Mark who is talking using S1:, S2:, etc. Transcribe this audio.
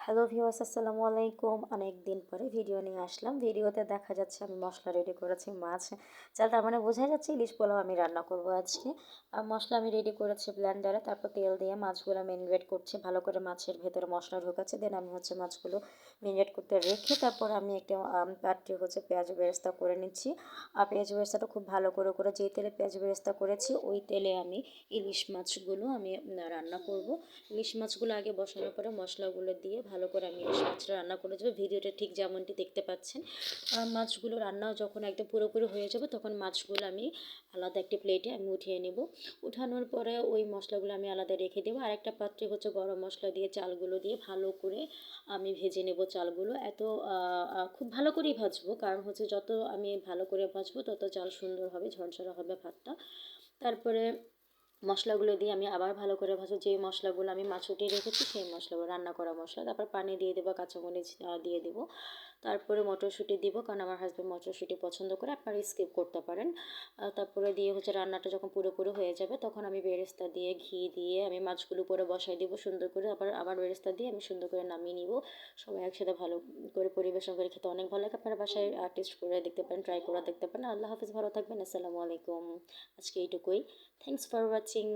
S1: Hello viewers, আসসালামু আলাইকুম। অনেক দিন পরে ভিডিও নিয়ে আসলাম। ভিডিওতে দেখা যাচ্ছে আমি মশলা রেডি করেছি মাছ চাল, তার মানে বোঝাই যাচ্ছে ইলিশ পোলাও আমি রান্না করব আজকে। মশলা আমি রেডি করেছি ব্লেন্ডারে, তারপর তেল দিয়ে মাছগুলো ম্যারিনেট করছি, ভালো করে মাছের ভেতরে মশলা ঢোকাচ্ছি। দেন আমি মাছগুলো ম্যারিনেট করতে রেখে তারপর আমি একটা পাত্রে পেঁয়াজ বেরেস্তা করে নিচ্ছি। আর পেঁয়াজ বেরেস্তাটা খুব ভালো করে যেই তেলে পেঁয়াজ বেরেস্তা করেছি ওই তেলে আমি ইলিশ মাছগুলো আমি রান্না করব। ইলিশ মাছগুলো আগে বসানোর পরে মশলাগুলো দিয়ে ভালো করে আমি ইলিশ মাছটা রান্না করে দেবো। ভিডিওটা ঠিক যেমনটি দেখতে পাচ্ছেন। মাছগুলো রান্নাও যখন একদম পুরোপুরি হয়ে যাবে তখন মাছগুলো আমি আলাদা একটি প্লেটে আমি উঠিয়ে নেব। উঠানোর পরে ওই মশলাগুলো আমি আলাদা রেখে দেবো। আর একটা পাত্রে গরম মশলা দিয়ে চালগুলো দিয়ে ভালো করে আমি ভেজে নেব চালগুলো। খুব ভালো করেই ভাজবো, কারণ যত আমি ভালো করে ভাজবো তত চাল সুন্দর হবে, ঝরঝরা হবে ভাতটা। তারপরে মশলাগুলো দিয়ে আমি আবার ভালো করে ভাজবো। যে মশলাগুলো আমি মাছ উঠিয়ে রেখেছি সেই মশলাগুলো, রান্না করা মশলা। তারপর পানি দিয়ে দেবো, কাঁচামরিচ দিয়ে দেবো। তারপরে মটরশুঁটি দিব, কারণ আমার হাজব্যান্ড মটরশুঁটি পছন্দ করে, আপনারা স্কিপ করতে পারেন। তারপরে দিয়ে রান্নাটা যখন পুরোপুরি হয়ে যাবে তখন আমি বেরেস্তা দিয়ে ঘি দিয়ে আমি মাছগুলো উপরে বসাই দিব সুন্দর করে। আবার বেরেস্তা দিয়ে আমি সুন্দর করে নামিয়ে নিব। সবাই একসাথে ভালো করে পরিবেশন করে খেতে অনেক ভালো লাগে। আপনারা বাসায় টেস্ট করে দেখতে পারেন, ট্রাই করে দেখতে পারেন। আল্লাহ হাফিজ, ভালো থাকবেন। আসসালামু আলাইকুম। আজকে এইটুকুই। Thanks for watching.